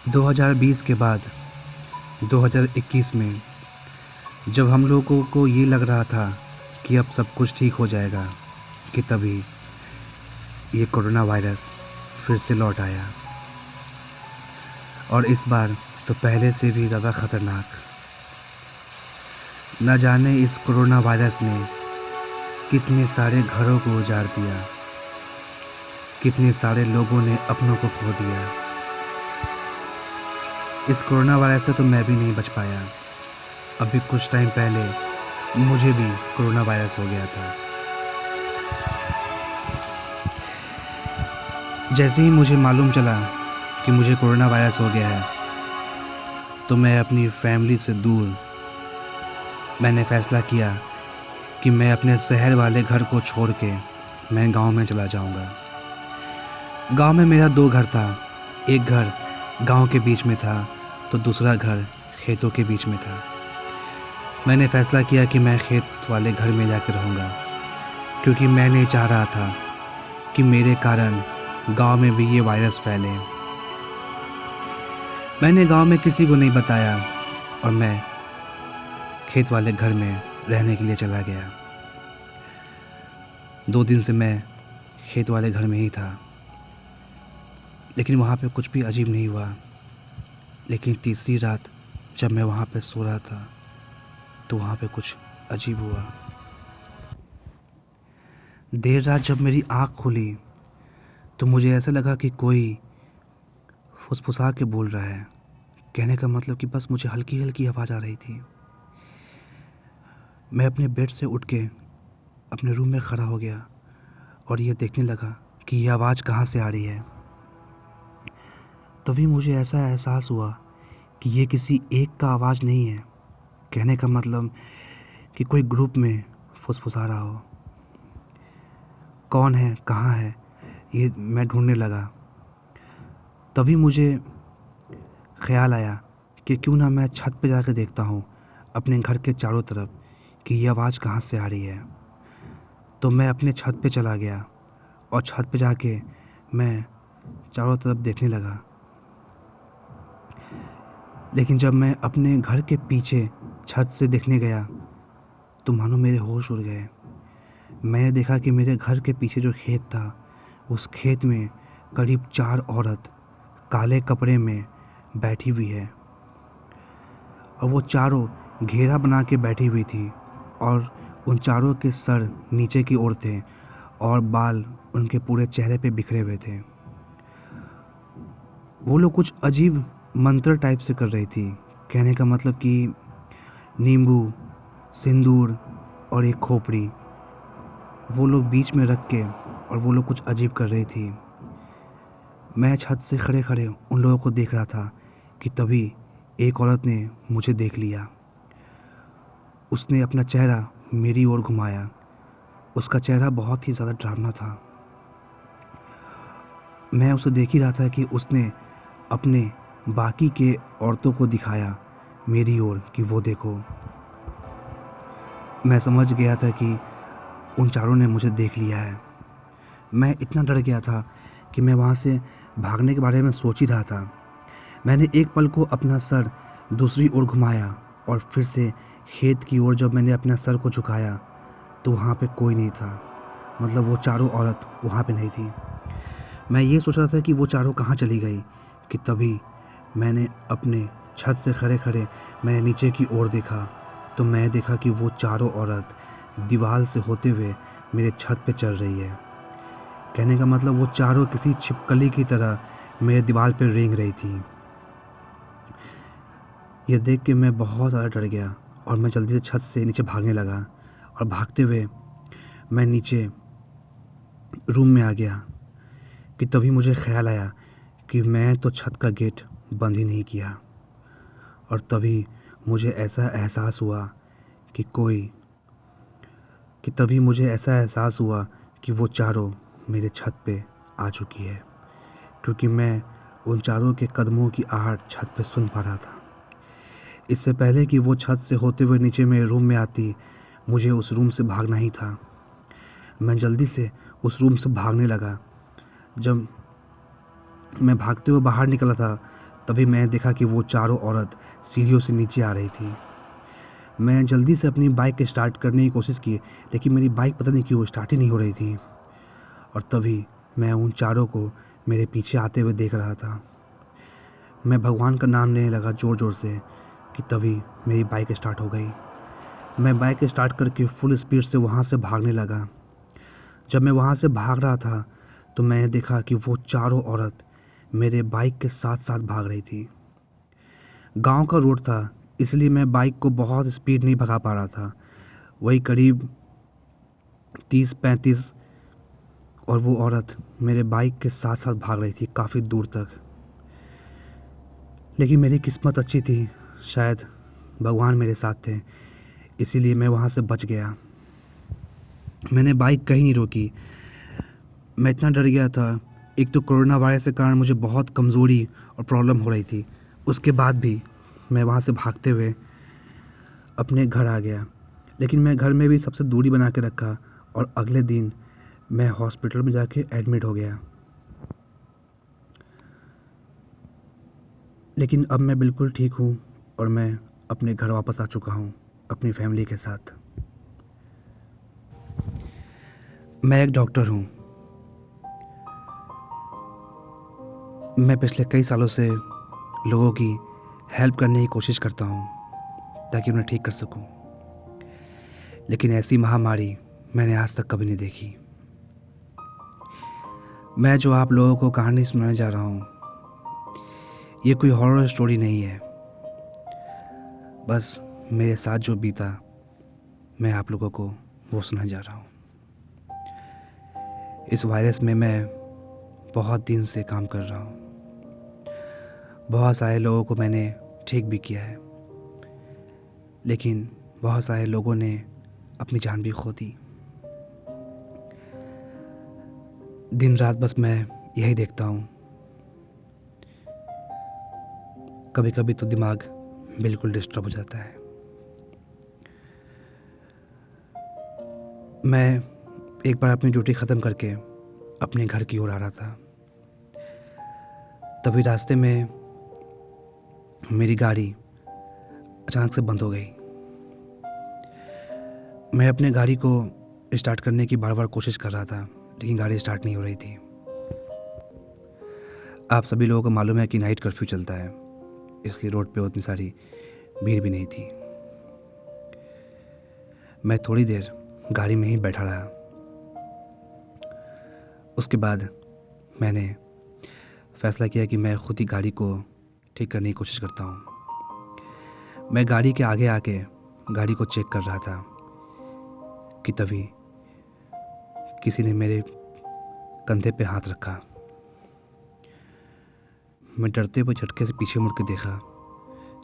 2020 के बाद 2021 में जब हम लोगों को ये लग रहा था कि अब सब कुछ ठीक हो जाएगा, कि तभी ये कोरोना वायरस फिर से लौट आया। और इस बार तो पहले से भी ज़्यादा ख़तरनाक। न जाने इस कोरोना वायरस ने कितने सारे घरों को उजाड़ दिया, कितने सारे लोगों ने अपनों को खो दिया। इस कोरोना वायरस से तो मैं भी नहीं बच पाया। अभी कुछ टाइम पहले मुझे भी कोरोना वायरस हो गया था। जैसे ही मुझे मालूम चला कि मुझे कोरोना वायरस हो गया है, तो मैं अपनी फैमिली से दूर मैंने फ़ैसला किया कि मैं अपने शहर वाले घर को छोड़ के मैं गांव में चला जाऊंगा। गांव में मेरा 2 घर था। एक घर गांव के बीच में था तो दूसरा घर खेतों के बीच में था। मैंने फ़ैसला किया कि मैं खेत वाले घर में जाकर रहूँगा, क्योंकि मैं नहीं चाह रहा था कि मेरे कारण गांव में भी ये वायरस फैले। मैंने गांव में किसी को नहीं बताया और मैं खेत वाले घर में रहने के लिए चला गया। 2 दिन से मैं खेत वाले घर में ही था, लेकिन वहाँ पे कुछ भी अजीब नहीं हुआ। लेकिन तीसरी रात जब मैं वहाँ पे सो रहा था तो वहाँ पे कुछ अजीब हुआ। देर रात जब मेरी आँख खुली तो मुझे ऐसा लगा कि कोई फुसफुसा के बोल रहा है। कहने का मतलब कि बस मुझे हल्की हल्की आवाज़ आ रही थी। मैं अपने बेड से उठ के अपने रूम में खड़ा हो गया और ये देखने लगा कि ये आवाज़ कहाँ से आ रही है। तभी मुझे ऐसा एहसास हुआ कि ये किसी एक का आवाज़ नहीं है। कहने का मतलब कि कोई ग्रुप में फुसफुसा रहा हो। कौन है, कहाँ है, ये मैं ढूंढने लगा। तभी मुझे ख़्याल आया कि क्यों ना मैं छत पे जाकर देखता हूँ अपने घर के चारों तरफ कि ये आवाज़ कहाँ से आ रही है। तो मैं अपने छत पे चला गया और छत पे जाके मैं चारों तरफ देखने लगा। लेकिन जब मैं अपने घर के पीछे छत से देखने गया तो मानो मेरे होश उड़ गए। मैंने देखा कि मेरे घर के पीछे जो खेत था, उस खेत में करीब 4 औरत काले कपड़े में बैठी हुई है और वो चारों घेरा बना के बैठी हुई थी और उन चारों के सर नीचे की ओर थे और बाल उनके पूरे चेहरे पे बिखरे हुए थे। वो लोग कुछ अजीब मंत्र टाइप से कर रही थी। कहने का मतलब कि नींबू, सिंदूर और एक खोपड़ी वो लोग बीच में रख के और वो लोग कुछ अजीब कर रही थी। मैं छत से खड़े खड़े उन लोगों को देख रहा था कि तभी एक औरत ने मुझे देख लिया। उसने अपना चेहरा मेरी ओर घुमाया। उसका चेहरा बहुत ही ज़्यादा डरावना था। मैं उसे देख ही रहा था कि उसने अपने बाकी के औरतों को दिखाया मेरी ओर कि वो देखो। मैं समझ गया था कि उन चारों ने मुझे देख लिया है। मैं इतना डर गया था कि मैं वहाँ से भागने के बारे में सोच ही रहा था। मैंने एक पल को अपना सर दूसरी ओर घुमाया और फिर से खेत की ओर जब मैंने अपना सर को झुकाया तो वहाँ पे कोई नहीं था। मतलब वो चारों औरत वहाँ पे नहीं थी। मैं ये सोच रहा था कि वो चारों कहाँ चली गई कि तभी मैंने अपने छत से खड़े खड़े मैंने नीचे की ओर देखा तो मैं देखा कि वो चारों औरत दीवार से होते हुए मेरे छत पे चल रही है। कहने का मतलब वो चारों किसी छिपकली की तरह मेरे दीवार पे रेंग रही थी। यह देख के मैं बहुत ज़्यादा डर गया और मैं जल्दी से छत से नीचे भागने लगा और भागते हुए मैं नीचे रूम में आ गया कि तभी मुझे ख़्याल आया कि मैं तो छत का गेट बंद ही नहीं किया। और तभी मुझे ऐसा एहसास हुआ कि वो चारों मेरे छत पे आ चुकी है, क्योंकि मैं उन चारों के कदमों की आहट छत पे सुन पा रहा था। इससे पहले कि वो छत से होते हुए नीचे मेरे रूम में आती, मुझे उस रूम से भागना ही था। मैं जल्दी से उस रूम से भागने लगा। जब मैं भागते हुए बाहर निकला था तभी मैंने देखा कि वो चारों औरत सीढ़ियों से नीचे आ रही थी। मैं जल्दी से अपनी बाइक स्टार्ट करने की कोशिश की, लेकिन मेरी बाइक पता नहीं क्यों स्टार्ट ही नहीं हो रही थी। और तभी मैं उन चारों को मेरे पीछे आते हुए देख रहा था। मैं भगवान का नाम लेने लगा ज़ोर ज़ोर से कि तभी मेरी बाइक स्टार्ट हो गई। मैं बाइक स्टार्ट करके फुल स्पीड से वहाँ से भागने लगा। जब मैं वहाँ से भाग रहा था तो मैंने देखा कि वो चारों औरत मेरे बाइक के साथ साथ भाग रही थी। गांव का रोड था, इसलिए मैं बाइक को बहुत स्पीड नहीं भगा पा रहा था, वही करीब 30-35। और वो औरत मेरे बाइक के साथ साथ भाग रही थी काफ़ी दूर तक। लेकिन मेरी किस्मत अच्छी थी, शायद भगवान मेरे साथ थे, इसीलिए मैं वहाँ से बच गया। मैंने बाइक कहीं नहीं रोकी। मैं इतना डर गया था, एक तो कोरोना वायरस के कारण मुझे बहुत कमज़ोरी और प्रॉब्लम हो रही थी। उसके बाद भी मैं वहाँ से भागते हुए अपने घर आ गया। लेकिन मैं घर में भी सबसे दूरी बना के रखा और अगले दिन मैं हॉस्पिटल में जाके एडमिट हो गया। लेकिन अब मैं बिल्कुल ठीक हूँ और मैं अपने घर वापस आ चुका हूँ अपनी फैमिली के साथ। मैं एक डॉक्टर हूँ। मैं पिछले कई सालों से लोगों की हेल्प करने की कोशिश करता हूँ ताकि उन्हें ठीक कर सकूँ। लेकिन ऐसी महामारी मैंने आज तक कभी नहीं देखी। मैं जो आप लोगों को कहानी सुनाने जा रहा हूँ, ये कोई हॉरर स्टोरी नहीं है। बस मेरे साथ जो बीता मैं आप लोगों को वो सुनाने जा रहा हूँ। इस वायरस में मैं बहुत दिन से काम कर रहा हूँ। बहुत सारे लोगों को मैंने ठीक भी किया है, लेकिन बहुत सारे लोगों ने अपनी जान भी खो दी। दिन रात बस मैं यही देखता हूँ। कभी कभी तो दिमाग बिल्कुल डिस्टर्ब हो जाता है। मैं एक बार अपनी ड्यूटी ख़त्म करके अपने घर की ओर आ रहा था। तभी रास्ते में मेरी गाड़ी अचानक से बंद हो गई। मैं अपने गाड़ी को स्टार्ट करने की बार बार कोशिश कर रहा था, लेकिन गाड़ी स्टार्ट नहीं हो रही थी। आप सभी लोगों को मालूम है कि नाइट कर्फ्यू चलता है, इसलिए रोड पे उतनी सारी भीड़ भी नहीं थी। मैं थोड़ी देर गाड़ी में ही बैठा रहा। उसके बाद मैंने फ़ैसला किया कि मैं खुद ही गाड़ी को ठीक करने की कोशिश करता हूँ। मैं गाड़ी के आगे आके गाड़ी को चेक कर रहा था कि तभी किसी ने मेरे कंधे पे हाथ रखा। मैं डरते हुए झटके से पीछे मुड़ के देखा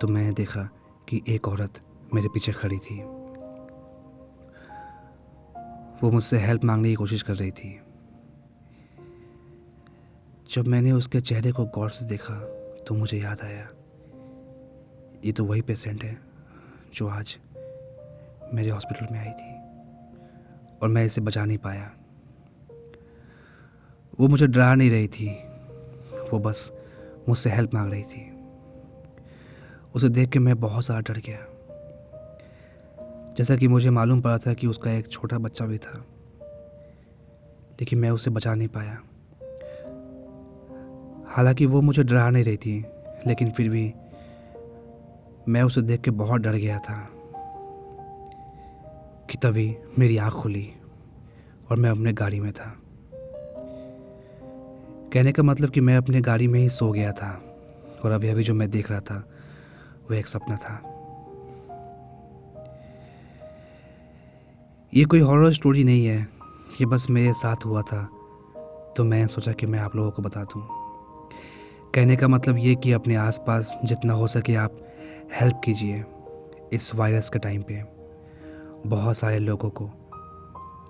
तो मैंने देखा कि एक औरत मेरे पीछे खड़ी थी। वो मुझसे हेल्प मांगने की कोशिश कर रही थी। जब मैंने उसके चेहरे को गौर से देखा तो मुझे याद आया, ये तो वही पेशेंट है जो आज मेरे हॉस्पिटल में आई थी और मैं इसे बचा नहीं पाया। वो मुझे डरा नहीं रही थी, वो बस मुझसे हेल्प मांग रही थी। उसे देख के मैं बहुत ज़्यादा डर गया। जैसा कि मुझे मालूम पड़ा था कि उसका एक छोटा बच्चा भी था, लेकिन मैं उसे बचा नहीं पाया। हालांकि वो मुझे डरा नहीं रही थी, लेकिन फिर भी मैं उसे देख के बहुत डर गया था कि तभी मेरी आँख खुली और मैं अपने गाड़ी में था। कहने का मतलब कि मैं अपने गाड़ी में ही सो गया था और अभी अभी जो मैं देख रहा था वो एक सपना था। ये कोई हॉरर स्टोरी नहीं है, ये बस मेरे साथ हुआ था, तो मैं सोचा कि मैं आप लोगों को बता दूं। कहने का मतलब ये कि अपने आसपास जितना हो सके आप हेल्प कीजिए। इस वायरस के टाइम पे बहुत सारे लोगों को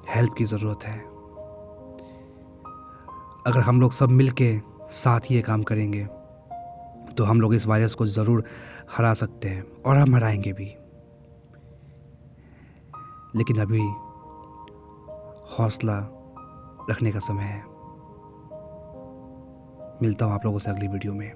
हेल्प की ज़रूरत है। अगर हम लोग सब मिल के साथ ये काम करेंगे तो हम लोग इस वायरस को ज़रूर हरा सकते हैं और हम हराएंगे भी। लेकिन अभी हौसला रखने का समय है। मिलता हूँ आप लोगों से अगली वीडियो में।